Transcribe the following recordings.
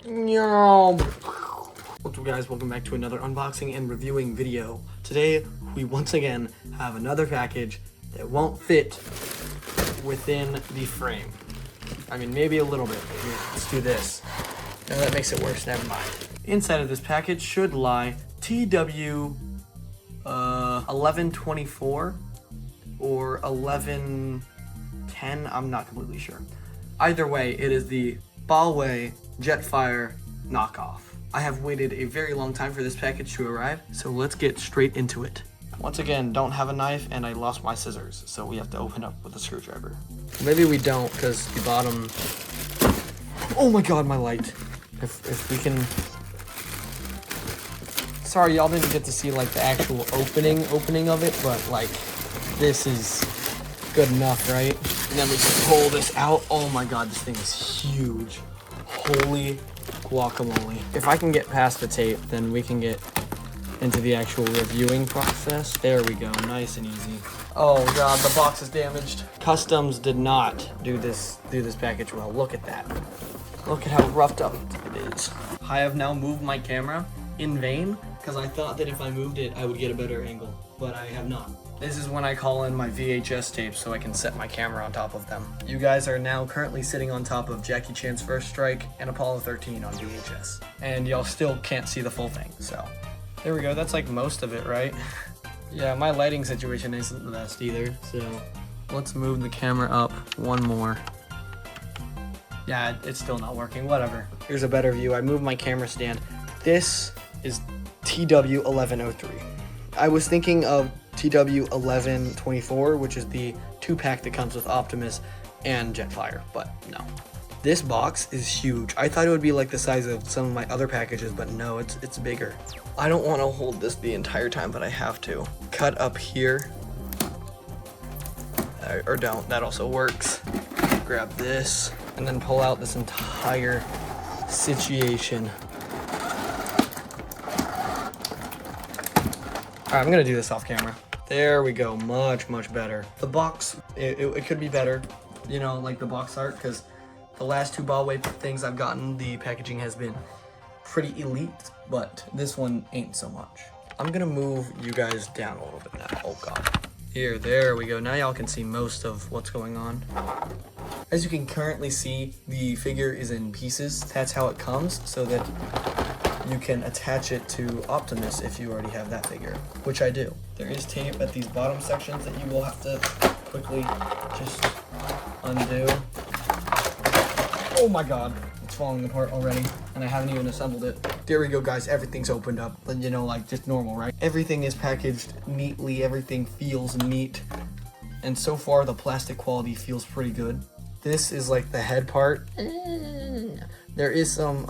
What's up guys, welcome back to another unboxing and reviewing video. Today we once again have another package that won't fit within the frame. I mean, maybe a little bit. Here, let's do this. No, that makes it worse, never mind. Inside of this package should lie TW 1124 or 1110, I'm not completely sure. Either way, it is the Huawei Jetfire knockoff. I have waited a very long time for this package to arrive, so let's get straight into it. Once again, don't have a knife and I lost my scissors, so we have to open up with a screwdriver. Maybe we don't, because the bottom... Oh my god, my light. If we can... Sorry, y'all didn't get to see like the actual opening of it, but like, this is good enough, right? And then we just pull this out. Oh my god, this thing is huge. Holy guacamole. If I can get past the tape, then we can get into the actual reviewing process. There we go, nice and easy. Oh god, the box is damaged. Customs did not do this package well. Look at that. Look at how roughed up it is. I have now moved my camera in vain, because I thought that if I moved it, I would get a better angle, but I have not. This is when I call in my VHS tapes so I can set my camera on top of them. You guys are now currently sitting on top of Jackie Chan's First Strike and Apollo 13 on VHS. And y'all still can't see the full thing, so. There we go, that's like most of it, right? Yeah, my lighting situation isn't the best either, so. Let's move the camera up one more. Yeah, it's still not working, whatever. Here's a better view. I moved my camera stand. This is TW 1103. I was thinking of TW 1124, which is the 2-pack that comes with Optimus and Jetfire, but no. This box is huge. I thought it would be like the size of some of my other packages, but no, it's bigger. I don't want to hold this the entire time, but I have to. Cut up here. Or don't, that also works. Grab this, and then pull out this entire situation. Alright, I'm gonna do this off camera. There we go, much better. The box, it could be better, you know, like the box art, because the last two Huawei things I've gotten, the packaging has been pretty elite, but this one ain't so much. I'm gonna move you guys down a little bit now. Oh god. Here, there we go. Now y'all can see most of what's going on. As you can currently see, the figure is in pieces. That's how it comes, so that you can attach it to Optimus if you already have that figure, which I do. There is tape at these bottom sections that you will have to quickly just undo. Oh my god, it's falling apart already, and I haven't even assembled it. There we go, guys, everything's opened up, and you know, like just normal, right? Everything is packaged neatly, everything feels neat, and so far the plastic quality feels pretty good. This is like the head part. There is some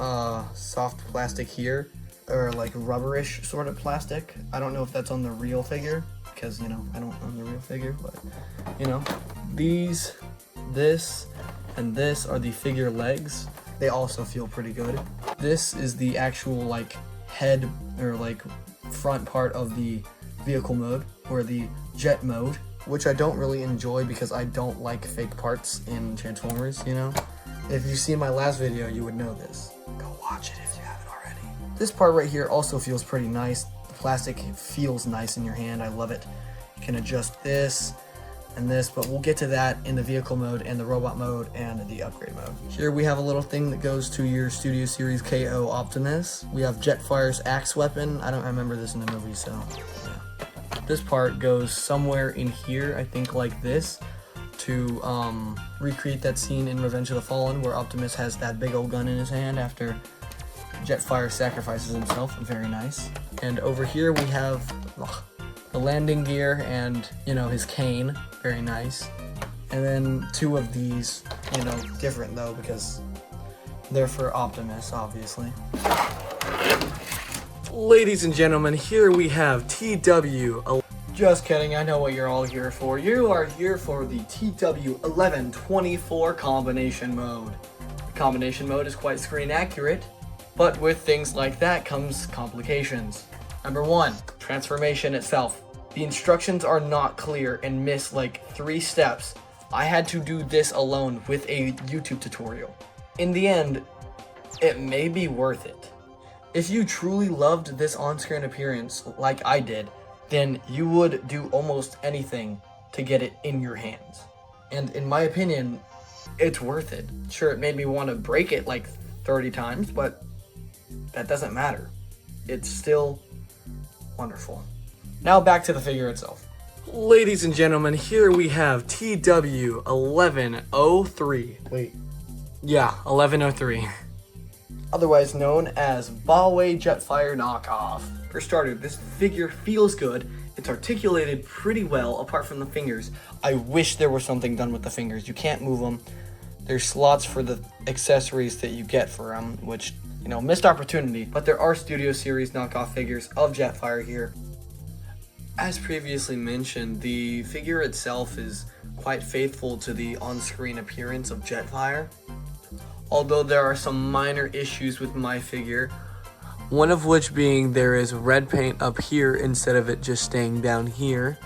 soft plastic here, or like rubberish sort of plastic. I don't know if that's on the real figure, because, you know, I don't own the real figure, but, you know. This, and this are the figure legs. They also feel pretty good. This is the actual, like, head, or like, front part of the vehicle mode, or the jet mode, which I don't really enjoy because I don't like fake parts in Transformers, you know? If you see my last video, you would know this. Go watch it if you haven't already. This part right here also feels pretty nice. The plastic feels nice in your hand. I love it. You can adjust this and this, but we'll get to that in the vehicle mode and the robot mode and the upgrade mode. Here we have a little thing that goes to your Studio Series KO Optimus. We have Jetfire's axe weapon. I don't remember this in the movie, so yeah. This part goes somewhere in here, I think like this, to recreate that scene in Revenge of the Fallen where Optimus has that big old gun in his hand after Jetfire sacrifices himself. Very nice. And over here we have the landing gear and, you know, his cane. Very nice. And then two of these, you know, different though because they're for Optimus, obviously. Ladies and gentlemen, here we have TW. Just kidding, I know what you're all here for. You are here for the TW 1124 combination mode. The combination mode is quite screen accurate, but with things like that comes complications. Number 1, transformation itself. The instructions are not clear and miss like 3 steps. I had to do this alone with a YouTube tutorial. In the end, it may be worth it. If you truly loved this on-screen appearance like I did, then you would do almost anything to get it in your hands. And in my opinion, it's worth it. Sure, it made me want to break it like 30 times, but that doesn't matter. It's still wonderful. Now back to the figure itself. Ladies and gentlemen, here we have TW1103. Wait. Yeah, 1103. Otherwise known as Huawei Jetfire knockoff. For starters, this figure feels good. It's articulated pretty well apart from the fingers. I wish there was something done with the fingers. You can't move them. There's slots for the accessories that you get for them, which, you know, missed opportunity. But there are Studio Series knockoff figures of Jetfire here. As previously mentioned, the figure itself is quite faithful to the on-screen appearance of Jetfire. Although there are some minor issues with my figure, one of which being there is red paint up here instead of it just staying down here.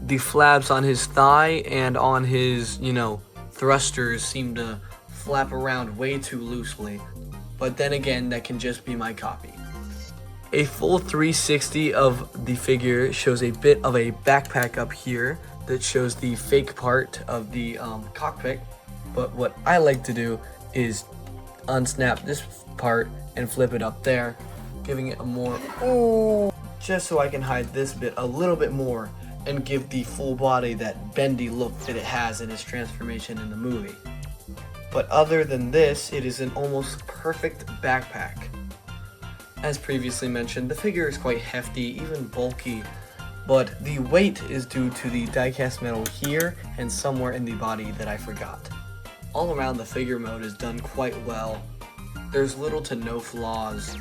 The flaps on his thigh and on his, thrusters seem to flap around way too loosely. But then again, that can just be my copy. A full 360 of the figure shows a bit of a backpack up here that shows the fake part of the cockpit. But what I like to do is unsnap this part and flip it up there, giving it a more just so I can hide this bit a little bit more and give the full body that bendy look that it has in its transformation in the movie. But other than this, it is an almost perfect backpack. As previously mentioned, the figure is quite hefty, even bulky, but the weight is due to the die-cast metal here and somewhere in the body that I forgot. All around, the figure mode is done quite well. There's little to no flaws.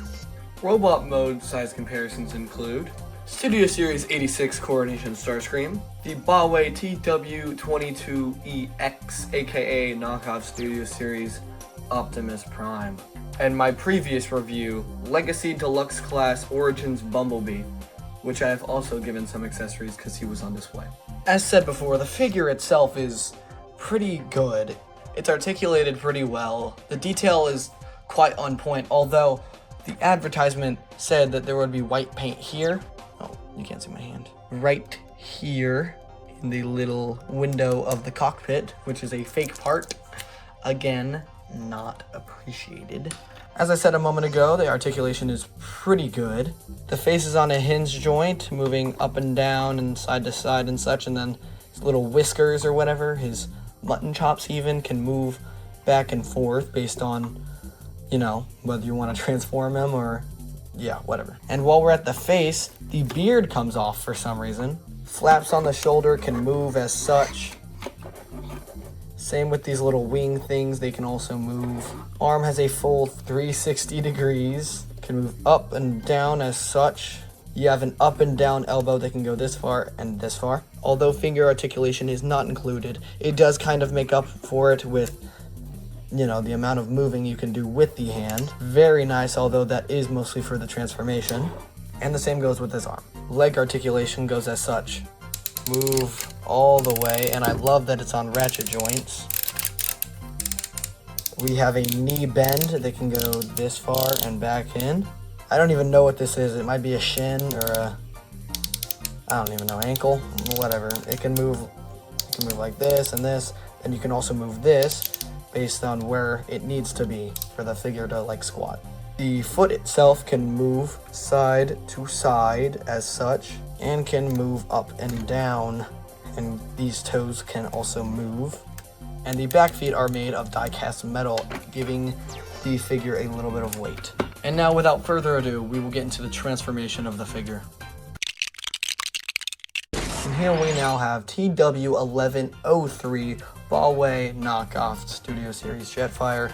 Robot mode size comparisons include Studio Series 86 Coronation Starscream, the Huawei TW22EX aka knockoff Studio Series Optimus Prime, and my previous review, Legacy Deluxe Class Origins Bumblebee, which I have also given some accessories because he was on display. As said before, the figure itself is pretty good. It's articulated pretty well. The detail is quite on point, although the advertisement said that there would be white paint here. Oh, you can't see my hand. Right here in the little window of the cockpit, which is a fake part. Again, not appreciated. As I said a moment ago, the articulation is pretty good. The face is on a hinge joint, moving up and down and side to side and such, and then his little whiskers or whatever, his mutton chops even, can move back and forth based on, whether you want to transform him or, whatever. And while we're at the face, the beard comes off for some reason. Flaps on the shoulder can move as such. Same with these little wing things, they can also move. Arm has a full 360 degrees, can move up and down as such. You have an up and down elbow that can go this far and this far. Although finger articulation is not included, it does kind of make up for it with, the amount of moving you can do with the hand. Very nice, although that is mostly for the transformation. And the same goes with this arm. Leg articulation goes as such. Move all the way, and I love that it's on ratchet joints. We have a knee bend that can go this far and back in. I don't even know what this is. It might be a shin or I don't even know, ankle, whatever. It can move like this and this, and you can also move this based on where it needs to be for the figure to squat. The foot itself can move side to side as such, and can move up and down, and these toes can also move. And the back feet are made of die-cast metal, giving the figure a little bit of weight. And now, without further ado, we will get into the transformation of the figure. And here we now have TW1103 Huawei knockoff Studio Series Jetfire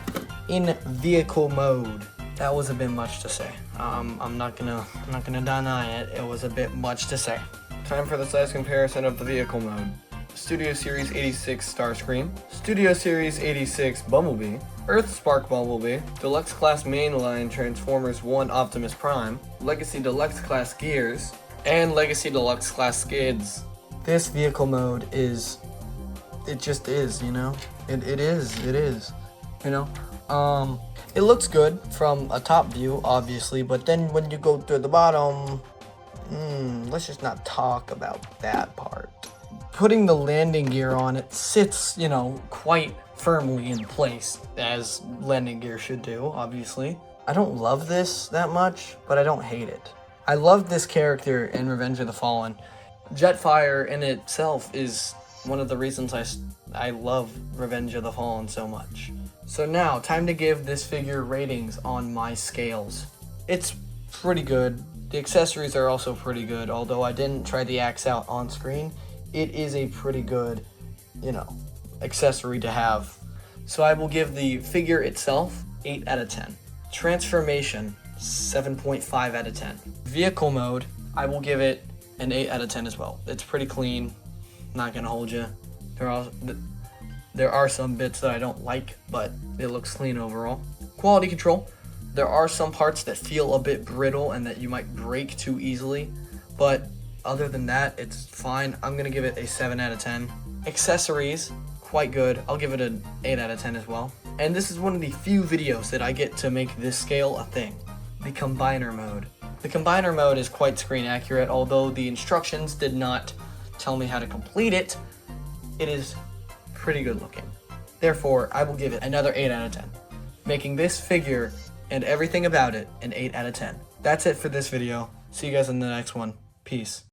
in vehicle mode. That was a bit much to say. I'm not gonna deny it. It was a bit much to say. Time for the size comparison of the vehicle mode. Studio Series 86 Starscream, Studio Series 86 Bumblebee, Earthspark Bumblebee, Deluxe Class Mainline Transformers 1 Optimus Prime, Legacy Deluxe Class Gears, and Legacy Deluxe Class Skids. This vehicle mode is, it just is, It is. It looks good from a top view, obviously, but then when you go to the bottom, let's just not talk about that part. Putting the landing gear on it sits, you know, quite firmly in place, as landing gear should do, obviously. I don't love this that much, but I don't hate it. I love this character in Revenge of the Fallen. Jetfire in itself is one of the reasons I love Revenge of the Fallen so much. So now, time to give this figure ratings on my scales. It's pretty good. The accessories are also pretty good, although I didn't try the axe out on screen. It is a pretty good, you know, accessory to have. So I will give the figure itself 8 out of 10. Transformation, 7.5 out of 10. Vehicle mode, I will give it an 8 out of 10 as well. It's pretty clean, not gonna hold you. There are some bits that I don't like, but it looks clean overall. Quality control, there are some parts that feel a bit brittle and that you might break too easily, but other than that, it's fine. I'm gonna give it a 7 out of 10. Accessories, quite good. I'll give it an 8 out of 10 as well. And this is one of the few videos that I get to make this scale a thing. The combiner mode. The combiner mode is quite screen accurate, although the instructions did not tell me how to complete it. It is pretty good looking. Therefore, I will give it another 8 out of 10, making this figure and everything about it an 8 out of 10. That's it for this video. See you guys in the next one. Peace.